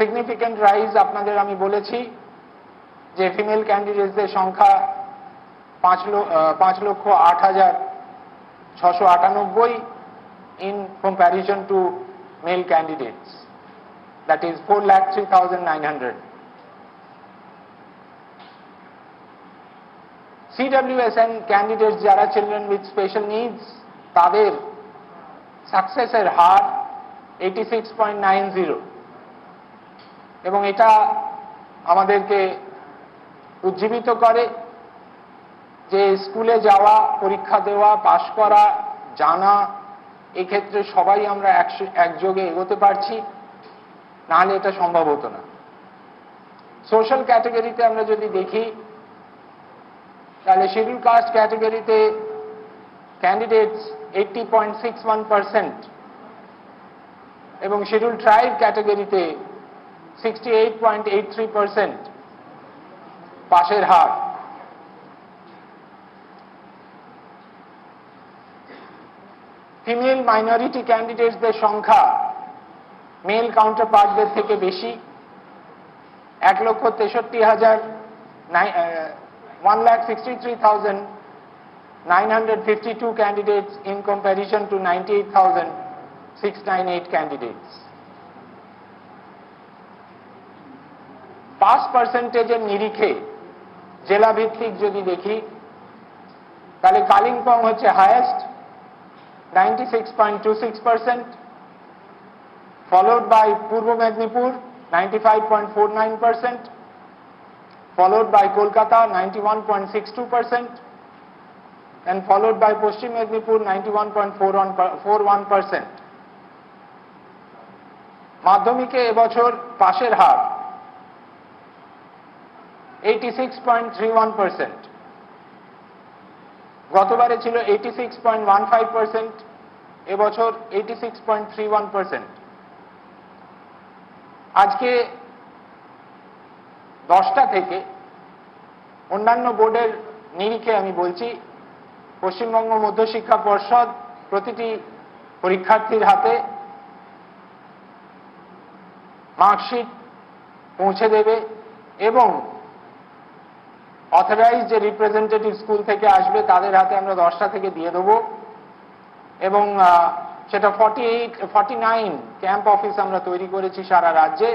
Significant rise আপনাদের আমি বলেছি যে ফিমেল ক্যান্ডিডেটসদের সংখ্যা 5,08,698 in comparison to male candidates, that is 4,03,900. CWSN candidates যারা চিলড্রেন উইথ স্পেশাল নিডস তাদের সাকসেসের হার 86.90 এবং এটা আমাদেরকে উজ্জীবিত করে যে স্কুলে যাওয়া, পরীক্ষা দেওয়া, পাশ করা, জানা, এক্ষেত্রে সবাই আমরা একযোগে এগোতে পারছি, নাহলে এটা সম্ভব হতো না। সোশ্যাল ক্যাটাগরিতে আমরা যদি দেখি তাহলে শিডিউল কাস্ট ক্যাটাগরিতে ক্যান্ডিডেটস 80.61% এবং শিডিউল ট্রাইব ক্যাটাগরিতে 68.83% পাশের হার। ফিমেল মাইনরিটি ক্যান্ডিডেটসদের সংখ্যা মেল কাউন্টারপার্টদের থেকে বেশি, 1,63,952 candidates in comparison to 98,698 candidates. Pass পার্সেন্টেজের নিরিখে জেলা ভিত্তিক যদি দেখি তাহলে কালিম্পং হচ্ছে highest 96.26%, followed by Purbo Mednipur 95.49%, followed by Kolkata 91.62%, and followed by Paschim Mednipur 91.41%. মাধ্যমিকে এবছর পাশের হার 86.31%, গতবারে ছিল 86.15%, এবছর 86.31%। আজকে 10টা থেকে অন্যান্য বোর্ডের নিরিখে আমি বলছি, পশ্চিমবঙ্গ মধ্যশিক্ষা পর্ষদ প্রতিটি পরীক্ষার্থীর হাতে মার্কশিট পৌঁছে দেবে এবং অথরাইজড যে রিপ্রেজেন্টেটিভ স্কুল থেকে আসবে তাদের হাতে আমরা 10টা থেকে দিয়ে দেবো এবং সেটা 49 ক্যাম্প অফিস আমরা তৈরি করেছি সারা রাজ্যে।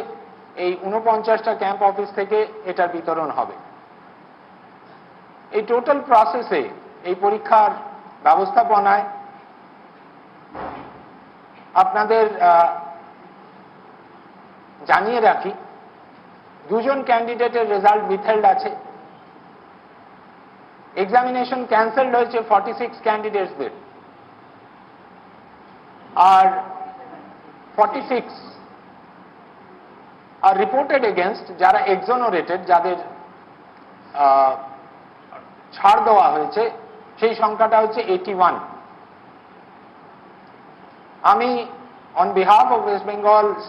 এই 49টা ক্যাম্প অফিস থেকে এটার বিতরণ হবে। এই টোটাল প্রসেসে, এই পরীক্ষার ব্যবস্থাপনায় আপনাদের জানিয়ে রাখি, দুজন ক্যান্ডিডেটের রেজাল্ট উইথহেল্ড আছে। এক্সামিনেশন ক্যান্সেলড হয়েছে 46 ক্যান্ডিডেটসদের, আর 46 আর রিপোর্টেড এগেনস্ট, যারা এক্সোনোরেটেড, যাদের ছাড় দেওয়া হয়েছে, সেই সংখ্যাটা হচ্ছে 81। আমি on behalf of West Bengal's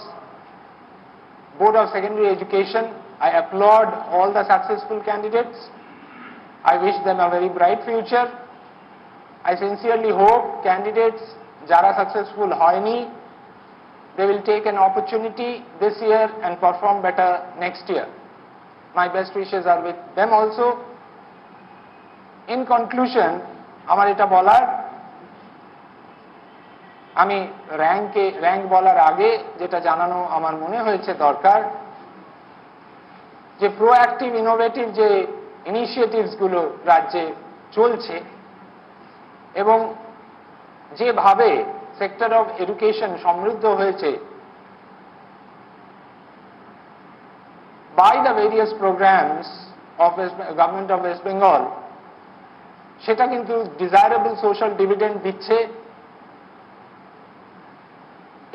Board of Secondary Education, I applaud all the successful candidates. I wish them a very bright future. I sincerely hope candidates jara successful hoyni, they will take an opportunity this year and perform better next year. My best wishes are with them also. In conclusion, আমার এটা বলার, আমি rank বলার আগে যেটা জানানো আমার মনে হয়েছে দরকার, যে প্রোঅ্যাক্টিভ ইনোভেটিভ যে ইনিশিয়েটিভস গুলো রাজ্যে চলছে এবং যেভাবে সেক্টর অফ এডুকেশন সমৃদ্ধ হয়েছে by the various programmes of government of West Bengal, সেটা কিন্তু ডিজায়ারেবল সোশ্যাল ডিভিডেন্ড দিচ্ছে।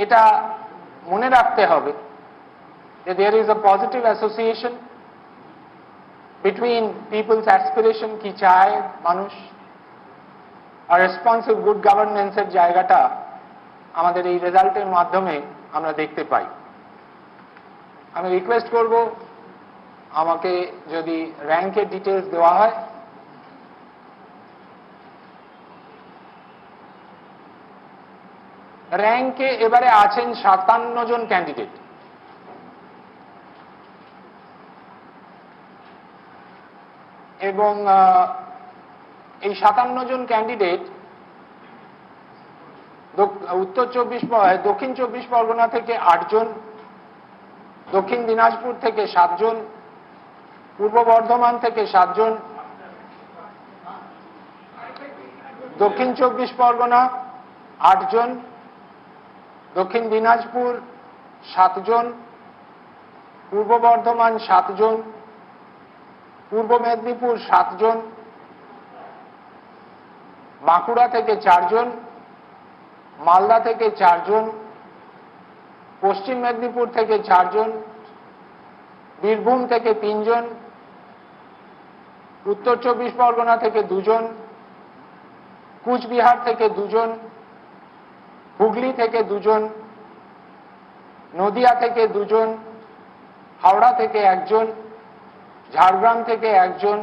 এটা মনে রাখতে হবে যে there is a positive association between people's aspiration, কি চায় মানুষ, আর রেসপন্সিভ গুড গভর্নেন্সের জায়গাটা আমাদের এই রেজাল্টের মাধ্যমে আমরা দেখতে পাই। আমি রিকোয়েস্ট করব আমাকে যদি র্যাঙ্কের ডিটেলস দেওয়া হয়। র্যাঙ্কে এবারে আছেন 57 জন ক্যান্ডিডেট। এবং এই 57 জন ক্যান্ডিডেট দক্ষিণ 24 পরগনা থেকে 8 জন, দক্ষিণ দিনাজপুর থেকে 7 জন, পূর্ব বর্ধমান থেকে 7 জন, দক্ষিণ 24 পরগনা 8 জন, দক্ষিণ দিনাজপুর 7 জন, পূর্ব বর্ধমান 7 জন, পূর্ব মেদিনীপুর 7 জন, বাঁকুড়া থেকে 4 জন, মালদা থেকে 4 জন, পশ্চিম মেদিনীপুর থেকে 4 জন, বীরভূম থেকে 3 জন, উত্তর 24 পরগনা থেকে 2 জন, কুচবিহার থেকে 2 জন, হুগলি থেকে 2 জন, নদিয়া থেকে 2 জন, হাওড়া থেকে 1 জন, ঝাড়গ্রাম থেকে 1 জন,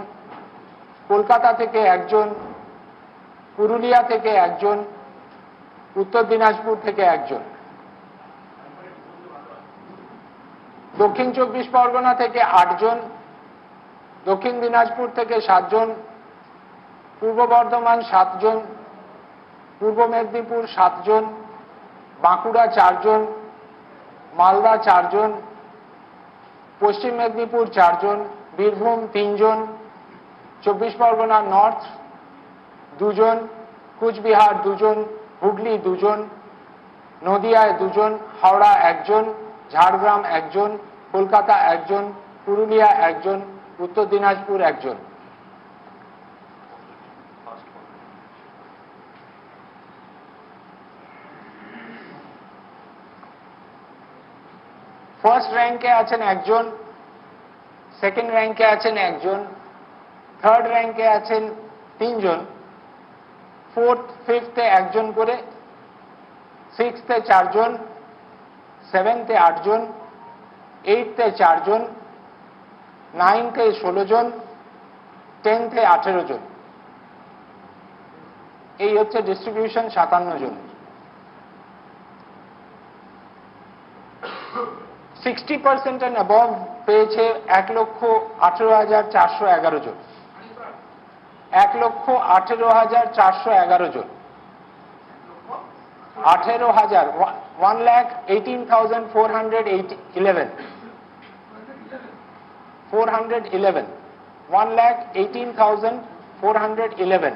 কলকাতা থেকে 1 জন, পুরুলিয়া থেকে 1 জন, উত্তর দিনাজপুর থেকে 1 জন, দক্ষিণ 24 পরগনা থেকে 8 জন, দক্ষিণ দিনাজপুর থেকে 7 জন, পূর্ব বর্ধমান 7 জন, পূর্ব মেদিনীপুর 7 জন, বাঁকুড়া 4 জন, মালদা 4 জন, পশ্চিম মেদিনীপুর 4 জন, বীরভূম 3 জন, 24 পরগনা নর্থ 2 জন, কুচবিহার 2 জন, হুগলি 2 জন, নদিয়ায় 2 জন, হাওড়া 1 জন, ঝাড়গ্রাম 1 জন, কলকাতা 1 জন, পুরুলিয়া 1 জন, উত্তর দিনাজপুর 1 জন। ফার্স্ট র্যাঙ্কে আছেন 1 জন, সেকেন্ড র্যাঙ্কে আছেন 1 জন, থার্ড র্যাঙ্কে আছেন 3 জন, ফোর্থ ফিফথে 1 জন করে, সিক্সথে 4 জন, সেভেন্থে 8 জন, এইটথে 4 জন, নাইনথে 16 জন, 10th-এ 18 জন। এই হচ্ছে ডিস্ট্রিবিউশন 57 জন। 60% and above পেয়েছে 1,18,411 জন, 1,18,411 জন, 1,18,411, 1,18,411,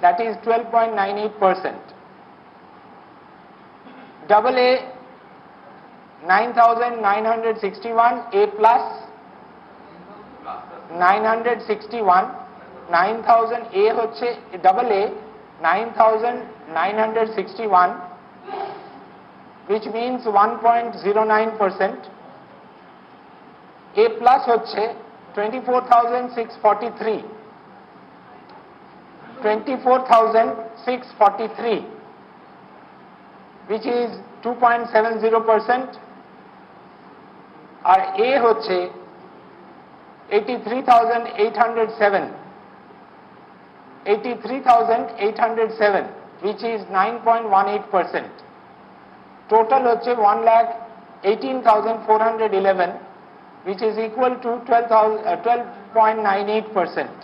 that is 12.98%. Double A 9,961, A plus 961, 9,000 A হচ্ছে double A 9,961, which means 1.09%. A plus হচ্ছে 24,643, 24,643, which is 2.70%. আর A হচ্ছে 83,807, 83,807, which is 9.18%. Total হচ্ছে 1,18,411, which is equal to 12.98%.